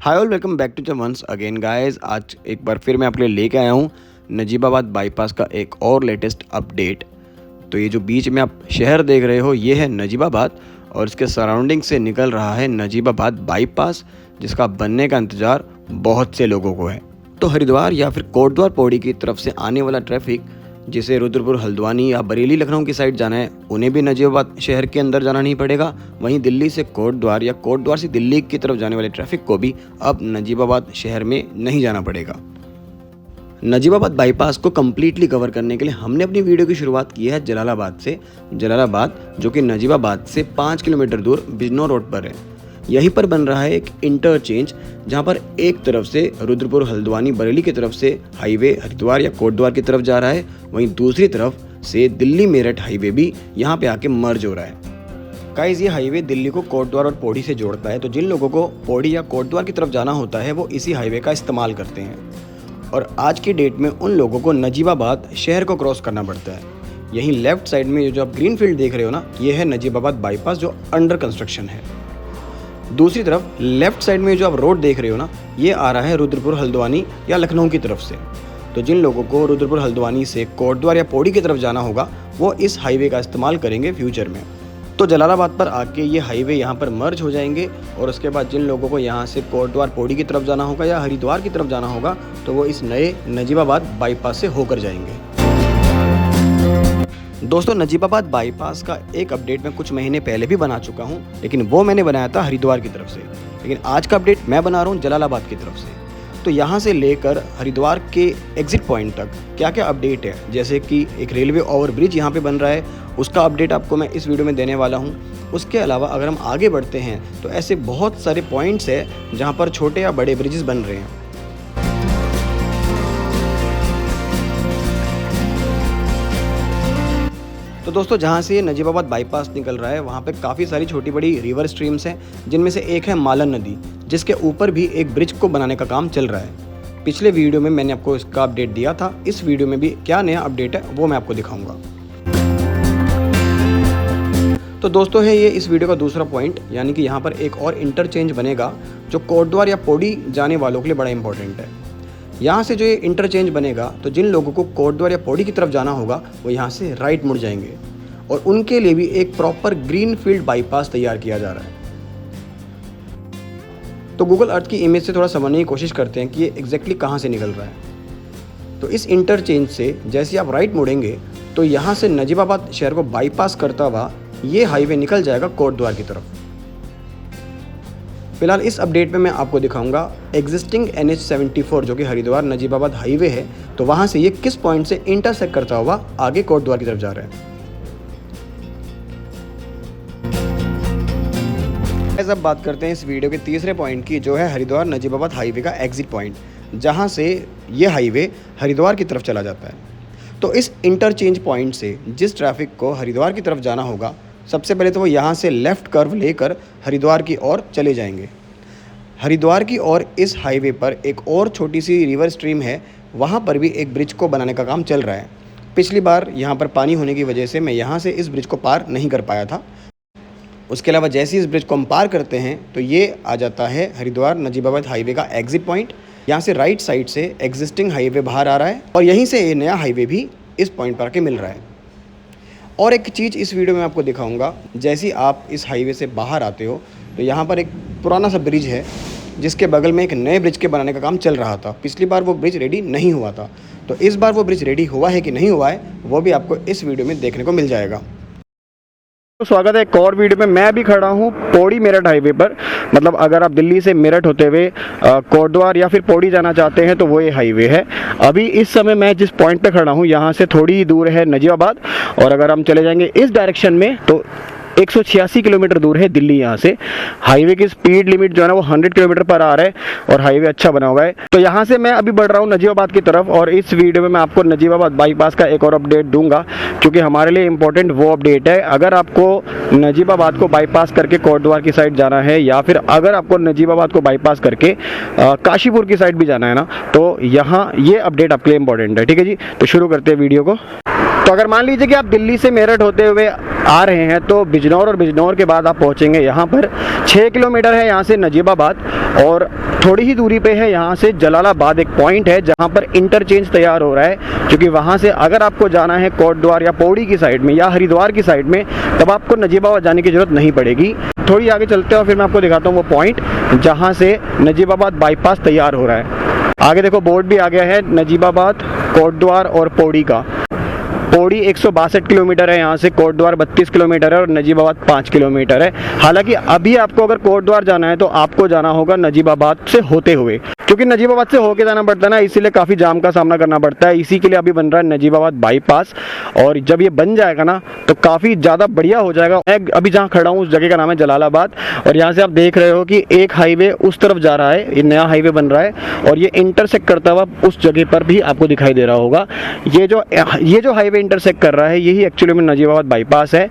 Hi all, welcome back to once again guys. आज एक बार फिर मैं आपके लिए लेके आया हूँ नजीबाबाद बाईपास का एक और लेटेस्ट अपडेट। तो ये जो बीच में आप शहर देख रहे हो ये है नजीबाबाद और इसके सराउंडिंग से निकल रहा है नजीबाबाद बाईपास, जिसका बनने का इंतज़ार बहुत से लोगों को है। तो हरिद्वार या फिर कोटद्वार पौड़ी की तरफ से आने वाला ट्रैफिक, जिसे रुद्रपुर हल्द्वानी या बरेली लखनऊ की साइड जाना है, उन्हें भी नजीबाबाद शहर के अंदर जाना नहीं पड़ेगा। वहीं दिल्ली से कोटद्वार या कोटद्वार से दिल्ली की तरफ जाने वाले ट्रैफिक को भी अब नजीबाबाद शहर में नहीं जाना पड़ेगा। नजीबाबाद बाईपास को कम्प्लीटली कवर करने के लिए हमने अपनी वीडियो की शुरुआत की है जलालाबाद से। जलालाबाद जो कि नजीबाबाद से 5 किलोमीटर दूर बिजनौर रोड पर है। यहीं पर बन रहा है एक इंटरचेंज, जहां पर एक तरफ से रुद्रपुर हल्द्वानी बरेली की तरफ से हाईवे हरिद्वार या कोटद्वार की तरफ जा रहा है, वहीं दूसरी तरफ से दिल्ली मेरठ हाईवे भी यहां पे आके मर्ज हो रहा है। गाइस, ये हाईवे दिल्ली को कोटद्वार और पौड़ी से जोड़ता है। तो जिन लोगों को पौड़ी या कोटद्वार की तरफ जाना होता है वो इसी हाईवे का इस्तेमाल करते हैं। और आज की डेट में उन लोगों को नजीबाबाद शहर को क्रॉस करना पड़ता है। यहीं लेफ्ट साइड में जो आप ग्रीन फील्ड देख रहे हो ना, ये है नजीबाबाद बाईपास जो अंडर कंस्ट्रक्शन है। दूसरी तरफ लेफ्ट साइड में जो आप रोड देख रहे हो ना, ये आ रहा है रुद्रपुर हल्द्वानी या लखनऊ की तरफ से। तो जिन लोगों को रुद्रपुर हल्द्वानी से कोटद्वार या पौड़ी की तरफ जाना होगा वो इस हाईवे का इस्तेमाल करेंगे फ्यूचर में। तो जलालाबाद पर आके ये हाईवे यहाँ पर मर्ज हो जाएंगे और उसके बाद जिन लोगों को यहाँ से कोटद्वार पौड़ी की तरफ जाना होगा या हरिद्वार की तरफ जाना होगा तो वो इस नए नजीबाबाद बाईपास से होकर जाएंगे। दोस्तों, नजीबाबाद बाईपास का एक अपडेट मैं कुछ महीने पहले भी बना चुका हूं, लेकिन वो मैंने बनाया था हरिद्वार की तरफ से। लेकिन आज का अपडेट मैं बना रहा हूं जलालाबाद की तरफ से। तो यहां से लेकर हरिद्वार के एग्जिट पॉइंट तक क्या क्या अपडेट है, जैसे कि एक रेलवे ओवरब्रिज यहां पे बन रहा है, उसका अपडेट आपको मैं इस वीडियो में देने वाला हूं। उसके अलावा अगर हम आगे बढ़ते हैं तो ऐसे बहुत सारे पॉइंट्स हैं जहाँ पर छोटे या बड़े ब्रिजेस बन रहे हैं। तो दोस्तों, जहाँ से ये नजीबाबाद बाईपास निकल रहा है वहाँ पे काफ़ी सारी छोटी बड़ी रिवर स्ट्रीम्स हैं, जिनमें से एक है मालन नदी, जिसके ऊपर भी एक ब्रिज को बनाने का काम चल रहा है। पिछले वीडियो में मैंने आपको इसका अपडेट दिया था, इस वीडियो में भी क्या नया अपडेट है वो मैं आपको दिखाऊंगा। तो दोस्तों, है ये इस वीडियो का दूसरा पॉइंट, यानी कि यहाँ पर एक और इंटरचेंज बनेगा जो कोटद्वार या पौड़ी जाने वालों के लिए बड़ा इंपॉर्टेंट है। यहाँ से जो ये इंटरचेंज बनेगा तो जिन लोगों को कोटद्वार या पौड़ी की तरफ जाना होगा वो यहाँ से राइट मुड़ जाएंगे और उनके लिए भी एक प्रॉपर ग्रीन फील्ड बाईपास तैयार किया जा रहा है। तो गूगल अर्थ की इमेज से थोड़ा समझने की कोशिश करते हैं कि ये एग्जैक्टली कहाँ से निकल रहा है। तो इस इंटरचेंज से जैसे आप राइट मुड़ेंगे तो यहाँ से नजीबाबाद शहर को बाईपास करता हुआ ये हाईवे निकल जाएगा कोटद्वार की तरफ। फिलहाल इस अपडेट में मैं आपको दिखाऊंगा एग्जिस्टिंग NH74 जो कि हरिद्वार नजीबाबाद हाईवे है, तो वहां से ये किस पॉइंट से इंटरसेक्ट करता हुआ आगे कोटद्वार की तरफ जा रहा है। अब बात करते हैं इस वीडियो के तीसरे पॉइंट की, जो है हरिद्वार नजीबाबाद हाईवे का एग्जिट पॉइंट, जहां से ये हाईवे हरिद्वार की तरफ चला जाता है। तो इस इंटरचेंज पॉइंट से जिस ट्रैफिक को हरिद्वार की तरफ जाना होगा, सबसे पहले तो वो यहाँ से लेफ़्ट कर्व लेकर हरिद्वार की ओर चले जाएंगे। हरिद्वार की ओर इस हाईवे पर एक और छोटी सी रिवर स्ट्रीम है, वहाँ पर भी एक ब्रिज को बनाने का काम चल रहा है। पिछली बार यहाँ पर पानी होने की वजह से मैं यहाँ से इस ब्रिज को पार नहीं कर पाया था। उसके अलावा जैसे ही इस ब्रिज को हम पार करते हैं तो ये आ जाता है हरिद्वार नजीबाबाद हाईवे का एग्जिट पॉइंट। यहाँ से राइट साइड से एग्जिस्टिंग हाईवे बाहर आ रहा है और यहीं से ये नया हाईवे भी इस पॉइंट पर आके मिल रहा है। और एक चीज़ इस वीडियो में आपको दिखाऊंगा, जैसे ही आप इस हाईवे से बाहर आते हो तो यहाँ पर एक पुराना सा ब्रिज है, जिसके बगल में एक नए ब्रिज के बनाने का काम चल रहा था। पिछली बार वो ब्रिज रेडी नहीं हुआ था, तो इस बार वो ब्रिज रेडी हुआ है कि नहीं हुआ है वो भी आपको इस वीडियो में देखने को मिल जाएगा। तो स्वागत है एक और वीडियो में। मैं अभी खड़ा हूँ पौड़ी मेरठ हाईवे पर। मतलब अगर आप दिल्ली से मेरठ होते हुए कोटद्वार या फिर पौड़ी जाना चाहते हैं तो वो ये हाईवे है। अभी इस समय मैं जिस पॉइंट पे खड़ा हूँ यहाँ से थोड़ी दूर है नजीबाबाद, और अगर हम चले जाएंगे इस डायरेक्शन में तो 186 किलोमीटर दूर है दिल्ली। यहाँ से हाईवे की स्पीड लिमिट जो है ना वो 100 किलोमीटर पर आ रहा है और हाईवे अच्छा बना हुआ है। तो यहाँ से मैं अभी बढ़ रहा हूँ नजीबाबाद की तरफ, और इस वीडियो में मैं आपको नजीबाबाद बाईपास का एक और अपडेट दूंगा, क्योंकि हमारे लिए इम्पोर्टेंट वो अपडेट है। अगर आपको नजीबाबाद को बाईपास करके कोटद्वार की साइड जाना है, या फिर अगर आपको नजीबाबाद को बाईपास करके काशीपुर की साइड भी जाना है ना, तो यहाँ ये अपडेट आपके लिए इम्पोर्टेंट है। ठीक है जी, तो शुरू करते हैं वीडियो को। तो अगर मान लीजिए कि आप दिल्ली से मेरठ होते हुए आ रहे हैं तो बिजनौर, और बिजनौर के बाद आप पहुंचेंगे यहाँ पर 6 किलोमीटर है यहाँ से नजीबाबाद, और थोड़ी ही दूरी पे है यहाँ से जलालाबाद। एक पॉइंट है जहाँ पर इंटरचेंज तैयार हो रहा है, क्योंकि वहाँ से अगर आपको जाना है कोटद्वार या पौड़ी की साइड में या हरिद्वार की साइड में, तब आपको नजीबाबाद जाने की ज़रूरत नहीं पड़ेगी। थोड़ी आगे चलते हैं और फिर मैं आपको दिखाता हूँ वो पॉइंट जहाँ से नजीबाबाद बाईपास तैयार हो रहा है। आगे देखो बोर्ड भी आ गया है नजीबाबाद, कोटद्वार और पौड़ी का। पौड़ी 162 किलोमीटर है यहाँ से, कोटद्वार 32 किलोमीटर है और नजीबाबाद 5 किलोमीटर है। हालांकि अभी आपको अगर कोटद्वार जाना है तो आपको जाना होगा नजीबाबाद से होते हुए, क्योंकि नजीबाबाद से होके जाना पड़ता है ना, इसीलिए काफ़ी जाम का सामना करना पड़ता है। इसी के लिए अभी बन रहा है नजीबाबाद बाईपास, और जब ये बन जाएगा ना तो काफ़ी ज़्यादा बढ़िया हो जाएगा। मैं अभी जहाँ खड़ा हूँ उस जगह का नाम है जलालाबाद, और यहाँ से आप देख रहे हो कि एक हाईवे उस तरफ जा रहा है, ये नया हाईवे बन रहा है, और ये इंटरसेक्ट करता हुआ उस जगह पर भी आपको दिखाई दे रहा होगा। ये जो हाईवे इंटरसेक्ट कर रहा है यही एक्चुअली में नजीबाबाद बाईपास है,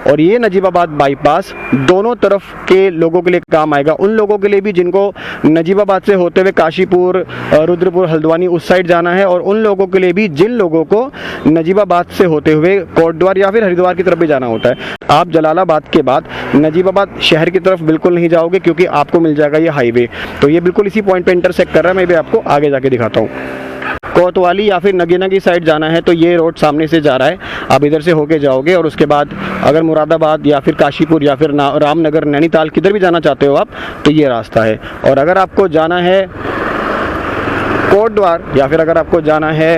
और ये नजीबाबाद बाईपास दोनों तरफ के लोगों के लिए काम आएगा। उन लोगों के लिए भी जिनको नजीबाबाद से होते हुए काशीपुर, रुद्रपुर, हल्द्वानी उस साइड जाना है, और उन लोगों के लिए भी जिन लोगों को नजीबाबाद से होते हुए कोटद्वार या फिर हरिद्वार की तरफ भी जाना होता है। आप जलालाबाद के बाद नजीबाबाद शहर की तरफ बिल्कुल नहीं जाओगे, क्योंकि आपको मिल जाएगा ये हाईवे। तो ये बिल्कुल इसी पॉइंट पे इंटरसेक्ट कर रहा है। मैं भी आपको आगे जाके दिखाता हूँ। कोतवाली या फिर नगीना की साइड जाना है तो ये रोड सामने से जा रहा है, आप इधर से होके जाओगे, और उसके बाद अगर मुरादाबाद या फिर काशीपुर या फिर रामनगर, नैनीताल किधर भी जाना चाहते हो आप तो ये रास्ता है। और अगर आपको जाना है कोटद्वार या फिर अगर आपको जाना है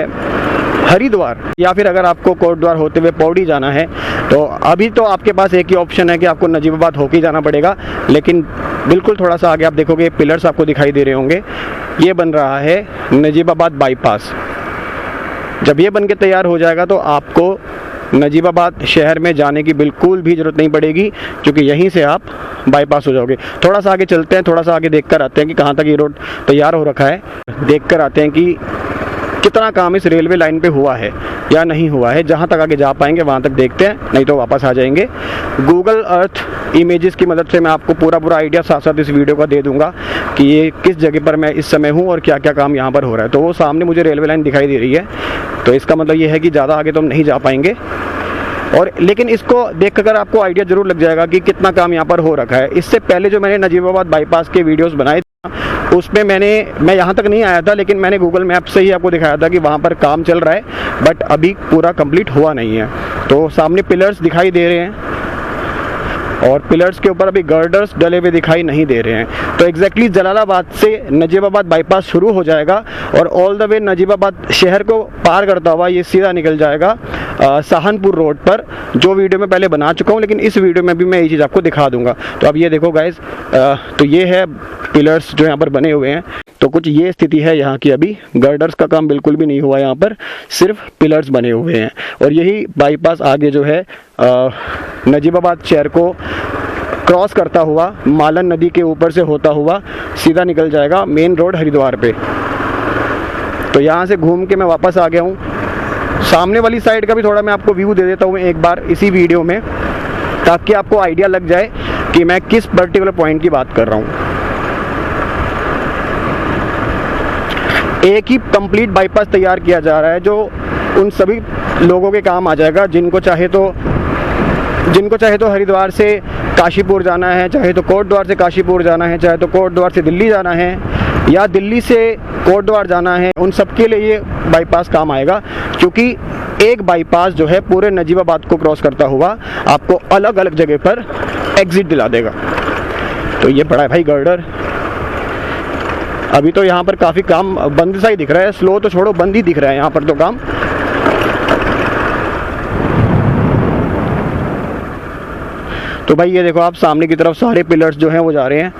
हरिद्वार या फिर अगर आपको कोटद्वार होते हुए पौड़ी जाना है, तो अभी तो आपके पास एक ही ऑप्शन है कि आपको नजीबाबाद होके जाना पड़ेगा। लेकिन बिल्कुल थोड़ा सा आगे आप देखोगे पिलर्स आपको दिखाई दे रहे होंगे, ये बन रहा है नजीबाबाद बाईपास। जब ये बन के तैयार हो जाएगा तो आपको नजीबाबाद शहर में जाने की बिल्कुल भी ज़रूरत नहीं पड़ेगी, क्योंकि यहीं से आप बाईपास हो जाओगे। थोड़ा सा आगे चलते हैं, थोड़ा सा आगे देख कर आते हैं कि कहाँ तक ये रोड तैयार हो रखा है। देख कर आते हैं कि कितना काम इस रेलवे लाइन पे हुआ है या नहीं हुआ है। जहाँ तक आगे जा पाएंगे वहाँ तक देखते हैं, नहीं तो वापस आ जाएंगे। गूगल अर्थ इमेजेस की मदद से मैं आपको पूरा आइडिया साथ साथ इस वीडियो का दे दूंगा कि ये किस जगह पर मैं इस समय हूँ और क्या क्या काम यहाँ पर हो रहा है। तो वो सामने मुझे रेलवे लाइन दिखाई दे रही है, तो इसका मतलब ये है कि ज़्यादा आगे तो हम नहीं जा पाएंगे। और लेकिन इसको देख कर आपको आइडिया ज़रूर लग जाएगा कि कितना काम यहाँ पर हो रखा है। इससे पहले जो मैंने नजीबाबाद बाईपास के वीडियोस बनाए उसमें मैं यहाँ तक नहीं आया था, लेकिन मैंने गूगल मैप से ही आपको दिखाया था कि वहाँ पर काम चल रहा है, बट अभी पूरा कंप्लीट हुआ नहीं है। तो सामने पिलर्स दिखाई दे रहे हैं और पिलर्स के ऊपर अभी गर्डर्स डले हुए दिखाई नहीं दे रहे हैं। तो एग्जैक्टली जलालाबाद से नजीबाबाद बाईपास शुरू हो जाएगा और ऑल द वे नजीबाबाद शहर को पार करता हुआ ये सीधा निकल जाएगा सहारनपुर रोड पर, जो वीडियो में पहले बना चुका हूँ, लेकिन इस वीडियो में भी मैं ये चीज़ आपको दिखा दूंगा। तो अब ये देखो गाइज, तो ये है पिलर्स जो यहाँ पर बने हुए हैं। तो कुछ ये स्थिति है यहाँ की। अभी गर्डर्स का काम बिल्कुल भी नहीं हुआ, यहाँ पर सिर्फ पिलर्स बने हुए हैं। और यही बाईपास आगे जो है नजीबाबाद शहर को क्रॉस करता हुआ मालन नदी के ऊपर से होता हुआ सीधा निकल जाएगा मेन रोड हरिद्वार पे। तो यहाँ से घूम के मैं वापस आ गया हूँ। सामने वाली साइड का भी थोड़ा मैं आपको व्यू दे देता हूँ एक बार इसी वीडियो में, ताकि आपको आइडिया लग जाए कि मैं किस पर्टिकुलर पॉइंट की बात कर रहा हूँ। एक ही कंप्लीट बाईपास तैयार किया जा रहा है जो उन सभी लोगों के काम आ जाएगा जिनको चाहे तो हरिद्वार से काशीपुर जाना है, चाहे तो कोटद्वार से काशीपुर जाना है, चाहे तो कोटद्वार से दिल्ली जाना है या दिल्ली से कोटद्वार जाना है, उन सब के लिए ये बाईपास काम आएगा। क्योंकि एक बाईपास जो है पूरे नजीबाबाद को क्रॉस करता हुआ आपको अलग अलग जगह पर एग्जिट दिला देगा। तो ये बड़ा है भाई गर्डर। अभी तो यहाँ पर काफ़ी काम बंद सा ही दिख रहा है, स्लो तो छोड़ो, बंद ही दिख रहा है यहाँ पर तो काम। तो भाई ये देखो आप सामने की तरफ सारे पिलर्स जो हैं वो जा रहे हैं।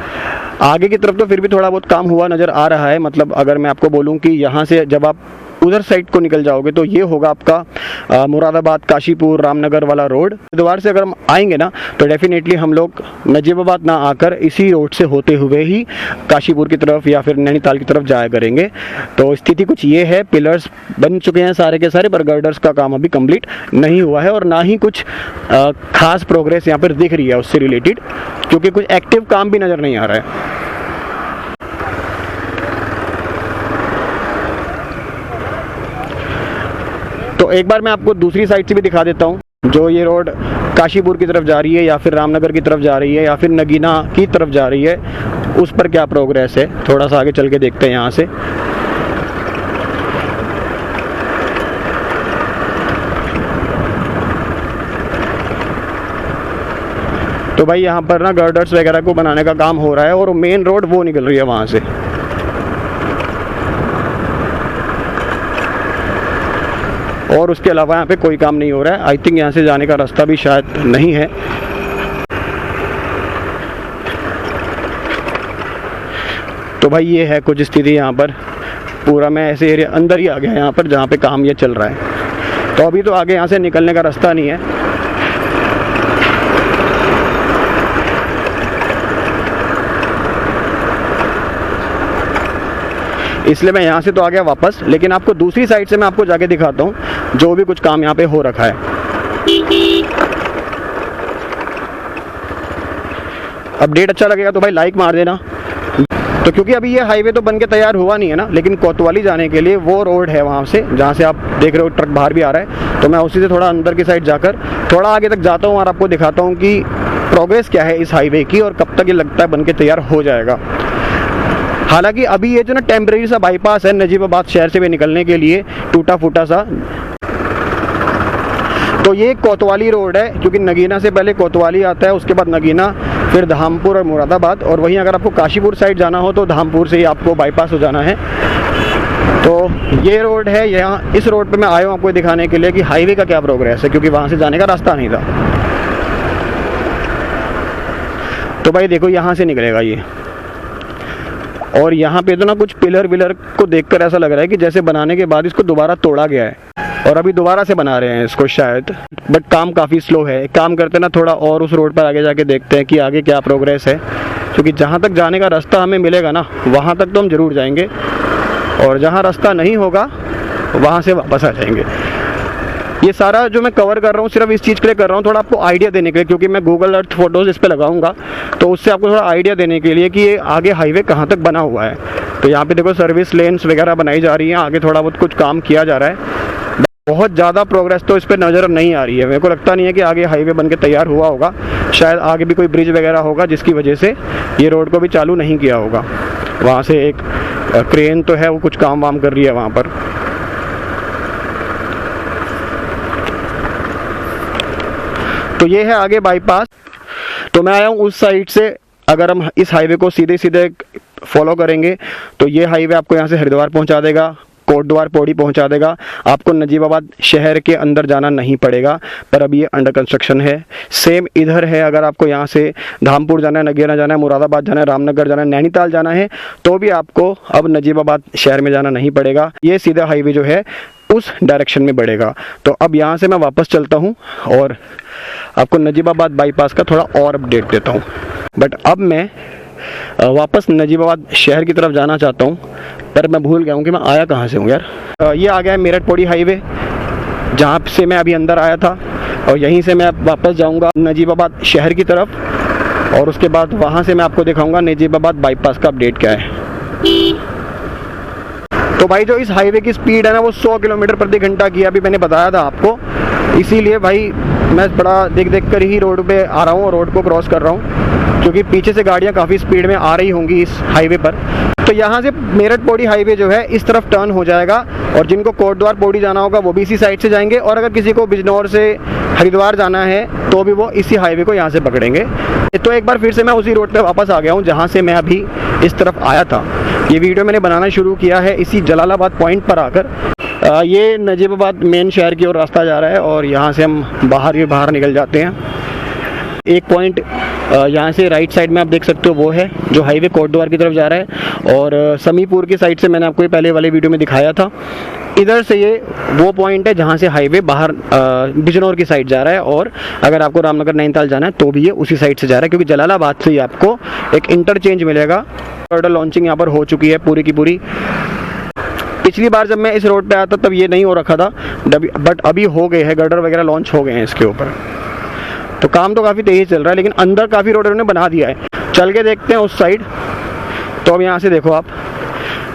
आगे की तरफ तो फिर भी थोड़ा बहुत काम हुआ नज़र आ रहा है। मतलब अगर मैं आपको बोलूँ कि यहाँ से जब आप उधर साइड को निकल जाओगे तो ये होगा आपका मुरादाबाद, काशीपुर, रामनगर वाला रोड। हरिद्वार से अगर हम आएंगे ना तो डेफिनेटली हम लोग नजीबाबाद ना आकर इसी रोड से होते हुए ही काशीपुर की तरफ या फिर नैनीताल की तरफ जाया करेंगे। तो स्थिति कुछ ये है, पिलर्स बन चुके हैं सारे के सारे, पर गर्डर्स का काम अभी कंप्लीट नहीं हुआ है और ना ही कुछ खास प्रोग्रेस यहाँ पर दिख रही है उससे रिलेटेड, क्योंकि कुछ एक्टिव काम भी नज़र नहीं आ रहा है। तो तो एक बार मैं आपको दूसरी साइड से भी दिखा देता हूँ, जो ये रोड काशीपुर की तरफ जा रही है या फिर रामनगर की तरफ जा रही है या फिर नगीना की तरफ जा रही है, उस पर क्या प्रोग्रेस है। थोड़ा सा आगे चल के देखते हैं यहाँ से। तो भाई यहाँ पर ना गर्डर्स वगैरह को बनाने का काम हो रहा है और मेन रोड वो निकल रही है वहाँ से। और उसके अलावा यहाँ पे कोई काम नहीं हो रहा है। आई थिंक यहाँ से जाने का रास्ता भी शायद नहीं है। तो भाई ये है कुछ स्थिति यहाँ पर। पूरा मैं ऐसे एरिया अंदर ही आ गया यहाँ पर जहाँ पे काम ये चल रहा है। तो अभी तो आगे यहाँ से निकलने का रास्ता नहीं है। इसलिए मैं यहाँ से तो आ गया वापस, लेकिन आपको दूसरी साइड से मैं आपको जाके दिखाता हूँ जो भी कुछ काम यहाँ पे हो रखा है। अपडेट अच्छा लगेगा तो भाई लाइक मार देना। तो क्योंकि अभी ये हाईवे तो बन के तैयार हुआ नहीं है ना, लेकिन कोतवाली जाने के लिए वो रोड है वहाँ से जहाँ से आप देख रहे हो ट्रक बाहर भी आ रहा है। तो मैं उसी से थोड़ा अंदर की साइड जाकर थोड़ा आगे तक जाता हूँ और आपको दिखाता हूँ कि प्रोग्रेस क्या है इस हाईवे की और कब तक ये लगता है बन के तैयार हो जाएगा। हालांकि अभी ये जो ना टेम्परेरी सा बाईपास है नजीबाबाद शहर से भी निकलने के लिए, टूटा फूटा सा, तो ये कोतवाली रोड है क्योंकि नगीना से पहले कोतवाली आता है, उसके बाद नगीना, फिर धामपुर और मुरादाबाद। और वहीं अगर आपको काशीपुर साइड जाना हो तो धामपुर से ही आपको बाईपास हो जाना है। तो ये रोड है। यहाँ इस रोड पे मैं आया हूँ आपको दिखाने के लिए कि हाईवे का क्या प्रोग्रेस है, क्योंकि वहाँ से जाने का रास्ता नहीं था। तो भाई देखो यहाँ से निकलेगा ये, और यहाँ पे तो ना कुछ पिलर विलर को देखकर ऐसा लग रहा है कि जैसे बनाने के बाद इसको दोबारा तोड़ा गया है और अभी दोबारा से बना रहे हैं इसको शायद। बट काम काफ़ी स्लो है। काम करते ना थोड़ा और उस रोड पर आगे जाके देखते हैं कि आगे क्या प्रोग्रेस है, क्योंकि जहाँ तक जाने का रास्ता हमें मिलेगा ना वहाँ तक तो हम ज़रूर जाएंगे, और जहाँ रास्ता नहीं होगा वहाँ से वापस आ जाएंगे। ये सारा जो मैं कवर कर रहा हूँ सिर्फ इस चीज़ के लिए कर रहा हूँ, थोड़ा आपको आइडिया देने के लिए, क्योंकि मैं गूगल अर्थ फोटोज़ इस पर लगाऊंगा तो उससे आपको थोड़ा आइडिया देने के लिए कि ये आगे हाईवे कहाँ तक बना हुआ है। तो यहाँ पे देखो सर्विस लेन्स वगैरह बनाई जा रही हैं, आगे थोड़ा बहुत कुछ काम किया जा रहा है। बहुत ज़्यादा प्रोग्रेस तो इस पर नज़र नहीं आ रही है। मेरे को लगता नहीं है कि आगे हाईवे बन के तैयार हुआ होगा। शायद आगे भी कोई ब्रिज वगैरह होगा जिसकी वजह से ये रोड को भी चालू नहीं किया होगा। वहाँ से एक क्रेन तो है, वो कुछ काम वाम कर रही है वहाँ पर। तो ये है आगे बाईपास। तो मैं आया हूँ उस साइड से। अगर हम इस हाईवे को सीधे सीधे फॉलो करेंगे तो ये हाईवे आपको यहाँ से हरिद्वार पहुँचा देगा, कोटद्वार पौड़ी पहुँचा देगा। आपको नजीबाबाद शहर के अंदर जाना नहीं पड़ेगा, पर अभी ये अंडर कंस्ट्रक्शन है। सेम इधर है, अगर आपको यहाँ से धामपुर जाना है, नगीना जाना है, मुरादाबाद जाना है, रामनगर जाना है, नैनीताल जाना है, तो भी आपको अब नजीबाबाद शहर में जाना नहीं पड़ेगा। ये सीधा हाईवे जो है उस डायरेक्शन में बढ़ेगा। तो अब यहाँ से मैं वापस चलता हूँ और आपको नजीबाबाद बाईपास का थोड़ा और अपडेट देता हूँ। बट अब मैं वापस नजीबाबाद शहर की तरफ जाना चाहता हूँ, पर मैं भूल गया हूँ कि मैं आया कहाँ से हूँ यार। ये आ गया है मेरठ पौड़ी हाईवे, जहाँ से मैं अभी अंदर आया था, और यहीं से मैं वापस जाऊँगा नजीबाबाद शहर की तरफ, और उसके बाद वहाँ से मैं आपको दिखाऊँगा नजीबाबाद बाईपास का अपडेट क्या है। तो भाई जो इस हाईवे की स्पीड है ना वो 100 किलोमीटर प्रति घंटा की, अभी मैंने बताया था आपको। इसीलिए भाई मैं बड़ा देख देख कर ही रोड पे आ रहा हूँ और रोड को क्रॉस कर रहा हूँ, क्योंकि पीछे से गाड़ियाँ काफ़ी स्पीड में आ रही होंगी इस हाईवे पर। तो यहाँ से मेरठ पौड़ी हाईवे जो है इस तरफ टर्न हो जाएगा, और जिनको कोटद्वार पौड़ी जाना होगा वो भी इसी साइड से जाएंगे, और अगर किसी को बिजनौर से हरिद्वार जाना है तो भी वो इसी हाईवे को यहाँ से पकड़ेंगे। तो एक बार फिर से मैं उसी रोड पे वापस आ गया हूँ जहाँ से मैं अभी इस तरफ आया था। ये वीडियो मैंने बनाना शुरू किया है इसी जलालाबाद पॉइंट पर आकर। ये नजीबाबाद मेन शहर की ओर रास्ता जा रहा है, और यहाँ से हम बाहर निकल जाते हैं। एक पॉइंट यहाँ से राइट साइड में आप देख सकते हो वो है जो हाईवे कोटद्वार की तरफ जा रहा है, और समीपुर की साइड से मैंने आपको पहले वाले वीडियो में दिखाया था। इधर से ये वो पॉइंट है जहाँ से हाईवे बाहर बिजनौर की साइड जा रहा है, और अगर आपको रामनगर नैनीताल जाना है तो भी ये उसी साइड से जा रहा है, क्योंकि जलालाबाद से ही आपको एक इंटरचेंज मिलेगा। ऑर्डर लॉन्चिंग यहाँ पर हो चुकी है पूरी की पूरी। पिछली बार जब मैं इस रोड पे आया था तब ये नहीं हो रखा था, बट अभी हो गए हैं, गर्डर वगैरह लॉन्च हो गए हैं इसके ऊपर। तो काम तो काफ़ी तेज़ी चल रहा है, लेकिन अंदर काफ़ी रोड उन्होंने बना दिया है। चल के देखते हैं उस साइड। तो अब यहाँ से देखो आप,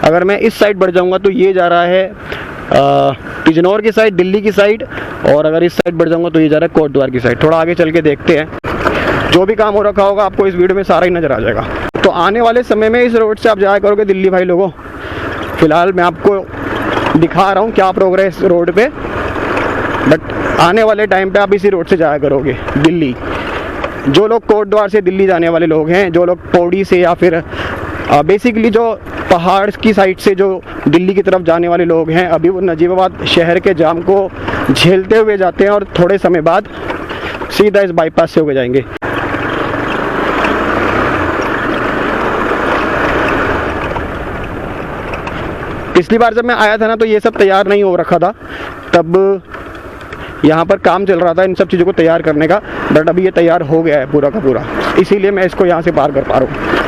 अगर मैं इस साइड बढ़ जाऊँगा तो ये जा रहा है बिजनौर की साइड, दिल्ली की साइड, और अगर इस साइड बढ़ जाऊँगा तो ये जा रहा है कोटद्वार की साइड। थोड़ा आगे चल के देखते हैं, जो भी काम हो रखा होगा आपको इस वीडियो में सारा ही नज़र आ जाएगा। तो आने वाले समय में इस रोड से आप जाया करोगे दिल्ली भाई लोगों। फिलहाल मैं आपको दिखा रहा हूँ क्या प्रोग्रेस रोड पे, बट आने वाले टाइम पे आप इसी रोड से जाया करोगे दिल्ली। जो लोग कोटद्वार से दिल्ली जाने वाले लोग हैं, जो लोग पौड़ी से या फिर बेसिकली जो पहाड़ की साइड से जो दिल्ली की तरफ जाने वाले लोग हैं, अभी वो नजीबाबाद शहर के जाम को झेलते हुए जाते हैं और थोड़े समय बाद सीधा इस बाईपास से होके जाएंगे। पिछली बार जब मैं आया था ना तो ये सब तैयार नहीं हो रखा था, तब यहाँ पर काम चल रहा था इन सब चीज़ों को तैयार करने का, बट अभी ये तैयार हो गया है पूरा का पूरा, इसीलिए मैं इसको यहाँ से पार कर पा रहा हूँ।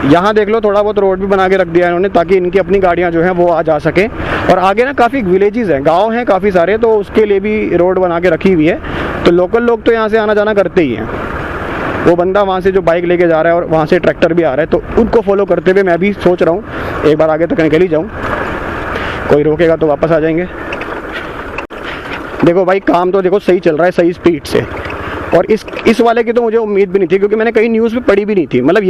यहाँ देख लो थोड़ा बहुत रोड भी बना के रख दिया है इन्होंने, ताकि इनकी अपनी गाड़ियाँ जो हैं वो आ जा सकें। और आगे ना काफ़ी विलेजेस हैं, गांव हैं काफ़ी सारे, तो उसके लिए भी रोड बना के रखी हुई है। तो लोकल लोग तो यहाँ से आना जाना करते ही हैं। वो बंदा वहाँ से जो बाइक लेके जा रहा है और वहाँ से ट्रैक्टर भी आ रहा है, तो उनको फॉलो करते हुए मैं भी सोच रहा हूँ एक बार आगे तक निकल ही जाऊँ। कोई रोकेगा तो वापस आ जाएंगे। देखो भाई काम तो देखो सही चल रहा है, सही स्पीड से। और इस वाले की तो मुझे उम्मीद भी नहीं थी, क्योंकि मैंने कहीं न्यूज़ में पढ़ी भी नहीं थी। मतलब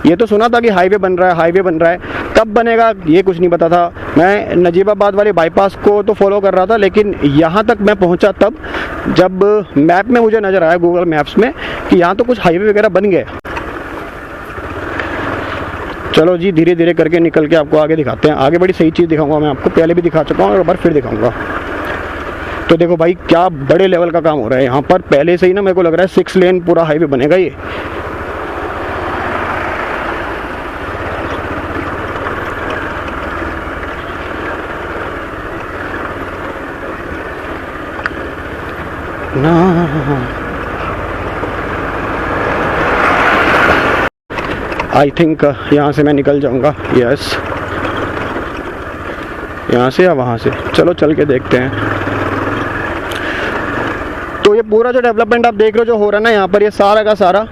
ये तो सुना था कि हाईवे बन रहा है, कब बनेगा ये कुछ नहीं पता था। मैं नजीबाबाद वाले बाईपास को तो फॉलो कर रहा था, लेकिन यहाँ तक मैं पहुँचा तब जब मैप में मुझे नज़र आया, गूगल मैप्स में, कि यहाँ तो कुछ हाईवे वगैरह बन गए। चलो जी धीरे धीरे करके निकल के आपको आगे दिखाते हैं। आगे बड़ी सही चीज़ दिखाऊंगा मैं आपको, पहले भी दिखा चुका हूँ और एक बार फिर दिखाऊंगा। तो देखो भाई क्या बड़े लेवल का काम हो रहा है यहाँ पर। पहले से ही ना मेरे को लग रहा है 6 लेन पूरा हाईवे बनेगा ये। आई थिंक यहाँ से मैं निकल जाऊँगा। यस, यहाँ से या वहाँ से, चलो चल के देखते हैं। तो ये पूरा जो डेवलपमेंट आप देख रहे हो जो हो रहा है ना यहाँ पर, ये सारा का सारा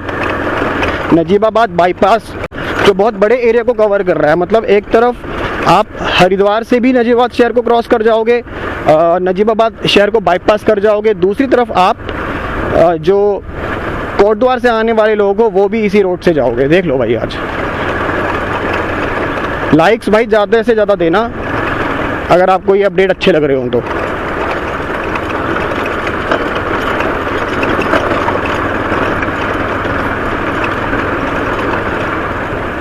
नजीबाबाद बाईपास जो बहुत बड़े एरिया को कवर कर रहा है। मतलब एक तरफ आप हरिद्वार से भी नजीबाबाद शहर को क्रॉस कर जाओगे, नजीबाबाद शहर को बाईपास कर जाओगे, दूसरी तरफ आप जो कोटद्वार से आने वाले लोग हो वो भी इसी रोड से जाओगे। देख लो भाई, आज लाइक्स भाई ज़्यादा से ज़्यादा देना अगर आपको ये अपडेट अच्छे लग रहे हो तो।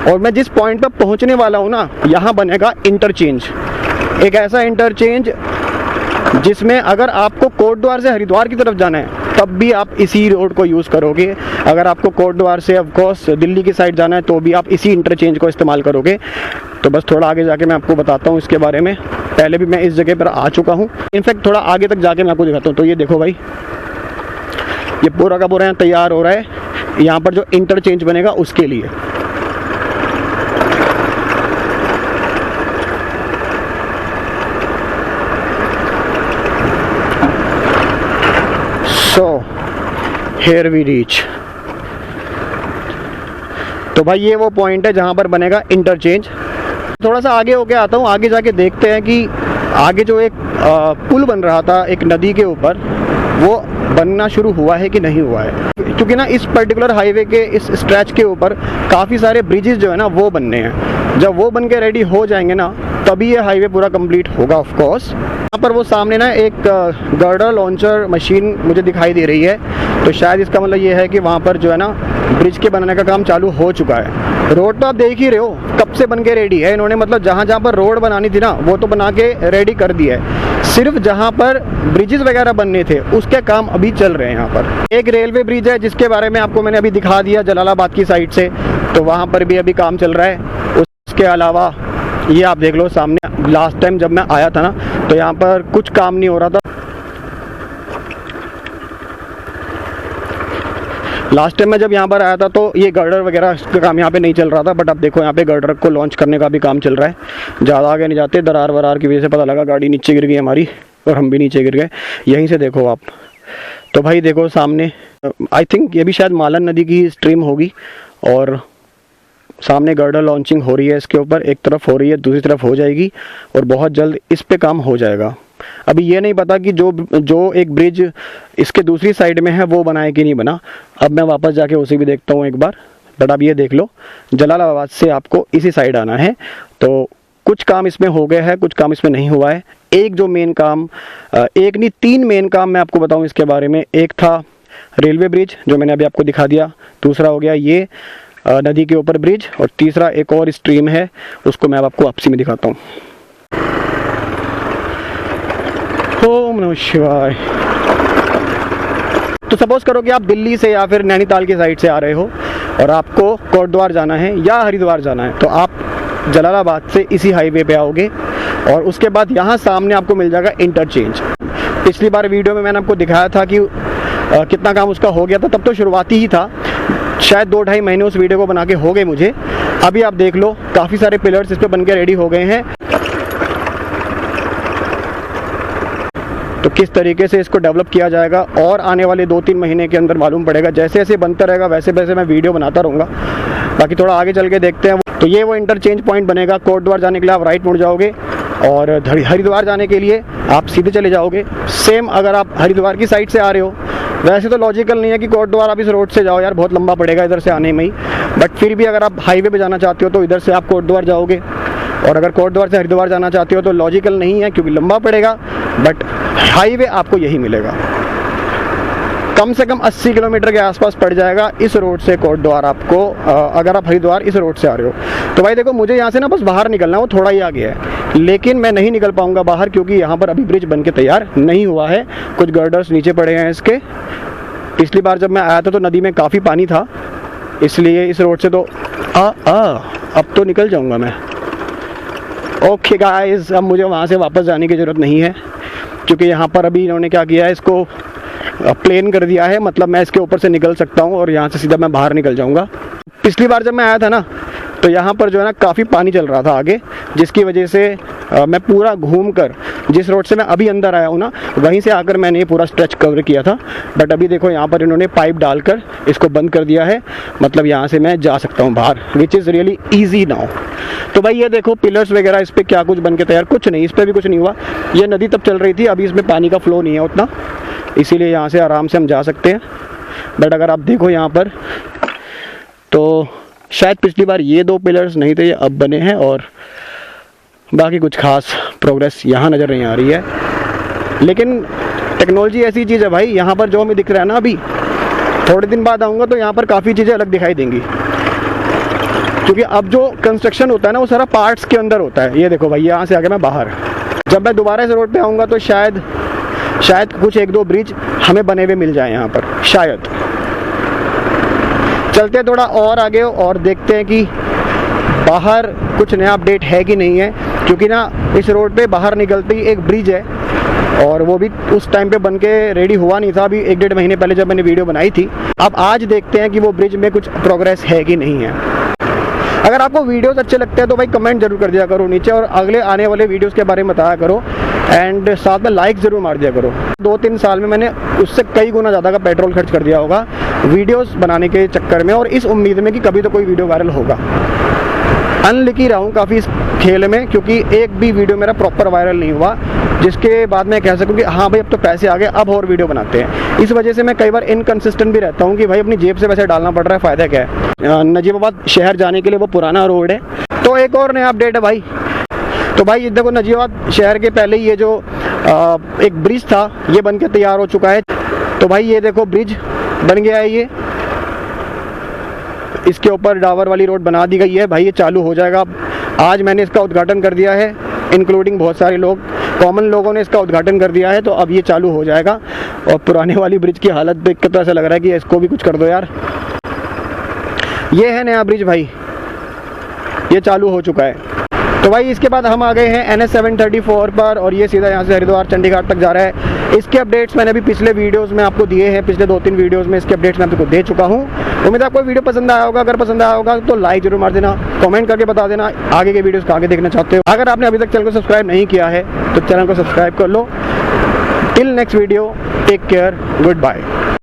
और मैं जिस पॉइंट पर पहुंचने वाला हूं ना, यहाँ बनेगा इंटरचेंज, एक ऐसा इंटरचेंज जिसमें अगर आपको कोटद्वार से हरिद्वार की तरफ जाना है तब भी आप इसी रोड को यूज़ करोगे। अगर आपको कोटद्वार से ऑफ कोर्स दिल्ली की साइड जाना है तो भी आप इसी इंटरचेंज को इस्तेमाल करोगे। तो बस थोड़ा आगे जाके मैं आपको बताता हूँ इसके बारे में। पहले भी मैं इस जगह पर आ चुका हूँ, इनफैक्ट थोड़ा आगे तक जाके मैं आपको दिखाता हूँ। तो ये देखो भाई, ये पूरा का पूरा यहाँ तैयार हो रहा है, यहाँ पर जो इंटरचेंज बनेगा उसके लिए। So here we reach। तो भाई ये वो पॉइंट है जहाँ पर बनेगा इंटरचेंज। थोड़ा सा आगे होके आता हूँ, आगे जाके देखते हैं कि आगे जो एक पुल बन रहा था एक नदी के ऊपर, वो बनना शुरू हुआ है कि नहीं हुआ है। क्योंकि ना इस पर्टिकुलर हाईवे के इस स्ट्रेच के ऊपर काफ़ी सारे ब्रिजेस जो है ना वो बनने हैं। जब वो बन के रेडी हो जाएंगे ना तभी ये हाईवे पूरा कंप्लीट होगा ऑफ कोर्स। यहाँ पर वो सामने ना एक गर्डर लॉन्चर मशीन मुझे दिखाई दे रही है, तो शायद इसका मतलब ये है कि वहाँ पर जो है ना ब्रिज के बनाने का काम चालू हो चुका है। रोड तो आप देख ही रहे हो कब से बन के रेडी है इन्होंने। मतलब जहाँ जहाँ पर रोड बनानी थी ना वो तो बना के रेडी कर दिया है, सिर्फ जहाँ पर ब्रिजेस वगैरह बनने थे उसके काम अभी चल रहे हैं। यहाँ पर एक रेलवे ब्रिज है जिसके बारे में आपको मैंने अभी दिखा दिया जलालाबाद की साइड से, तो वहाँ पर भी अभी काम चल रहा है। उसके अलावा ये आप देख लो सामने, लास्ट टाइम जब मैं आया था ना तो यहाँ पर कुछ काम नहीं हो रहा था। लास्ट टाइम मैं जब यहाँ पर आया था तो ये गर्डर वगैरह का काम यहाँ पे नहीं चल रहा था, बट अब देखो यहाँ पे गर्डर को लॉन्च करने का भी काम चल रहा है। ज़्यादा आगे नहीं जाते, दरार वरार की वजह से पता लगा गाड़ी नीचे गिर गई हमारी और हम भी नीचे गिर गए। यहीं से देखो आप, तो भाई देखो सामने, आई थिंक ये भी शायद मालन नदी की स्ट्रीम होगी और सामने गर्डर लॉन्चिंग हो रही है इसके ऊपर, एक तरफ हो रही है, दूसरी तरफ हो जाएगी और बहुत जल्द इस पे काम हो जाएगा। अभी ये नहीं पता कि जो एक ब्रिज इसके दूसरी साइड में है वो बना है कि नहीं बना। अब मैं वापस जाके उसे भी देखता हूँ एक बार। बट अब ये देख लो, जलालाबाद से आपको इसी साइड आना है, तो कुछ काम इसमें हो गया है, कुछ काम इसमें नहीं हुआ है। एक जो मेन काम, एक नहीं 3 मेन काम मैं आपको बताऊं इसके बारे में। एक था रेलवे ब्रिज जो मैंने अभी आपको दिखा दिया, दूसरा हो गया ये नदी के ऊपर ब्रिज, और तीसरा एक और स्ट्रीम है, उसको मैं अब आपको वापसी में दिखाता हूँ। ओम नमः शिवाय। तो सपोज करो कि आप दिल्ली से या फिर नैनीताल की साइड से आ रहे हो और आपको कोटद्वार जाना है या हरिद्वार जाना है, तो आप जलालाबाद से इसी हाईवे पे आओगे और उसके बाद यहाँ सामने आपको मिल जाएगा इंटरचेंज। पिछली बार वीडियो में मैंने आपको दिखाया था कि कितना काम उसका हो गया था, तब तो शुरुआती ही था, शायद 2-2.5 महीने उस वीडियो को बना के हो गए मुझे। अभी आप देख लो, काफ़ी सारे पिलर्स इस पर बन के रेडी हो गए हैं। तो किस तरीके से इसको डेवलप किया जाएगा और आने वाले 2-3 महीने के अंदर मालूम पड़ेगा। जैसे जैसे बनता रहेगा वैसे वैसे मैं वीडियो बनाता रहूँगा। बाकी थोड़ा आगे चल के देखते हैं। तो ये वो इंटरचेंज पॉइंट बनेगा। कोटद्वार जाने के लिए आप राइट मुड़ जाओगे और हरिद्वार जाने के लिए आप सीधे चले जाओगे। सेम अगर आप हरिद्वार की साइड से आ रहे हो, वैसे तो लॉजिकल नहीं है कि कोटद्वार आप इस रोड से जाओ यार, बहुत लंबा पड़ेगा इधर से आने में ही। बट फिर भी अगर आप हाईवे पे जाना चाहते हो तो इधर से आप कोटद्वार जाओगे, और अगर कोटद्वार से हरिद्वार जाना चाहते हो तो लॉजिकल नहीं है क्योंकि लंबा पड़ेगा, बट हाईवे आपको यही मिलेगा। कम से कम 80 किलोमीटर के आसपास पड़ जाएगा इस रोड से कोटद्वार आपको, अगर आप हरिद्वार इस रोड से आ रहे हो। तो भाई देखो, मुझे यहाँ से ना बस बाहर निकलना है, वो थोड़ा ही आगे है, लेकिन मैं नहीं निकल पाऊँगा बाहर क्योंकि यहाँ पर अभी ब्रिज बन के तैयार नहीं हुआ है। कुछ गर्डर्स नीचे पड़े हैं इसके। पिछली बार जब मैं आया था तो नदी में काफ़ी पानी था, इसलिए इस रोड से तो अब तो निकल जाऊँगा मैं। ओके गाइस, अब मुझे वहाँ से वापस जाने की ज़रूरत नहीं है क्योंकि यहाँ पर अभी इन्होंने क्या किया है, इसको प्लेन कर दिया है। मतलब मैं इसके ऊपर से निकल सकता हूँ और यहाँ से सीधा मैं बाहर निकल जाऊँगा। पिछली बार जब मैं आया था ना, तो यहाँ पर जो है ना काफ़ी पानी चल रहा था आगे, जिसकी वजह से मैं पूरा घूमकर जिस रोड से मैं अभी अंदर आया हूँ ना, वहीं से आकर मैंने ये पूरा स्ट्रेच कवर किया था। बट अभी देखो, यहाँ पर इन्होंने पाइप डालकर इसको बंद कर दिया है। मतलब यहाँ से मैं जा सकता हूँ बाहर, which is really easy now. तो भाई ये देखो, पिलर्स वगैरह इस पर क्या कुछ बन के तैयार, कुछ नहीं, इस पर भी कुछ नहीं हुआ। ये नदी तब चल रही थी, अभी इसमें पानी का फ्लो नहीं है उतना, इसीलिए यहाँ से आराम से हम जा सकते हैं। बट अगर आप देखो यहाँ पर, तो शायद पिछली बार ये 2 पिलर्स नहीं थे, ये अब बने हैं, और बाकी कुछ खास प्रोग्रेस यहाँ नज़र नहीं आ रही है। लेकिन टेक्नोलॉजी ऐसी चीज़ है भाई, यहाँ पर जो हमें दिख रहा है ना, अभी थोड़े दिन बाद आऊँगा तो यहाँ पर काफ़ी चीज़ें अलग दिखाई देंगी, क्योंकि अब जो कंस्ट्रक्शन होता है ना वो सारा पार्ट्स के अंदर होता है। ये देखो भाई, यहाँ से आके मैं बाहर, जब मैं दोबारा इस रोड पे आऊँगा तो शायद कुछ 1-2 ब्रिज हमें बने हुए मिल जाए यहाँ पर, शायद। चलते हैं थोड़ा और आगे और देखते हैं कि बाहर कुछ नया अपडेट है कि नहीं है, क्योंकि ना इस रोड पे बाहर निकलते ही एक ब्रिज है और वो भी उस टाइम पे बन के रेडी हुआ नहीं था, अभी 1-1.5 महीने पहले जब मैंने वीडियो बनाई थी। अब आज देखते हैं कि वो ब्रिज में कुछ प्रोग्रेस है कि नहीं है। अगर आपको वीडियोस अच्छे लगते हैं तो भाई कमेंट जरूर कर दिया करो नीचे, और अगले आने वाले वीडियोस के बारे में बताया करो, एंड साथ में लाइक ज़रूर मार दिया करो। 2-3 साल में मैंने उससे कई गुना ज़्यादा का पेट्रोल खर्च कर दिया होगा वीडियोस बनाने के चक्कर में, और इस उम्मीद में कि कभी तो कोई वीडियो वायरल होगा। अनलकी रहा हूँ काफ़ी इस खेल में, क्योंकि एक भी वीडियो मेरा प्रॉपर वायरल नहीं हुआ, जिसके बाद मैं कह सकूँ कि हाँ भाई अब तो पैसे आ गए, अब और वीडियो बनाते हैं। इस वजह से मैं कई बार इनकन्सिस्टेंट भी रहता हूँ कि भाई अपनी जेब से पैसे डालना पड़ रहा है, फ़ायदा क्या है। नजीबाबाद शहर जाने के लिए वो पुराना रोड है। तो एक और नया अपडेट है भाई। तो भाई देखो, नजीबाबाद शहर के पहले ही ये जो एक ब्रिज था ये बन के तैयार हो चुका है। तो भाई ये देखो, ब्रिज बन गया है, ये इसके ऊपर डावर वाली रोड बना दी गई है भाई, ये चालू हो जाएगा। आज मैंने इसका उद्घाटन कर दिया है, इंक्लूडिंग बहुत सारे लोग, कॉमन लोगों ने इसका उद्घाटन कर दिया है। तो अब ये चालू हो जाएगा, और पुराने वाली ब्रिज की हालत देख के तो ऐसा लग रहा है कि इसको भी कुछ कर दो यार। ये है नया ब्रिज भाई, ये चालू हो चुका है। तो भाई इसके बाद हम आ गए हैं NH 734 पर, और ये सीधा यहाँ से हरिद्वार चंडीगढ़ तक जा रहा है। इसके अपडेट्स मैंने अभी पिछले वीडियोस में आपको दिए हैं, पिछले 2-3 वीडियोस में इसके अपडेट्स मैं आपको दे चुका हूँ। उम्मीद है आपको वीडियो पसंद आया होगा। अगर पसंद आया होगा तो लाइक जरूर मार देना, कमेंट करके बता देना आगे के वीडियोस को आगे देखना चाहते हो। अगर आपने अभी तक चैनल को सब्सक्राइब नहीं किया है तो चैनल को सब्सक्राइब कर लो। Till next video, take care, good bye.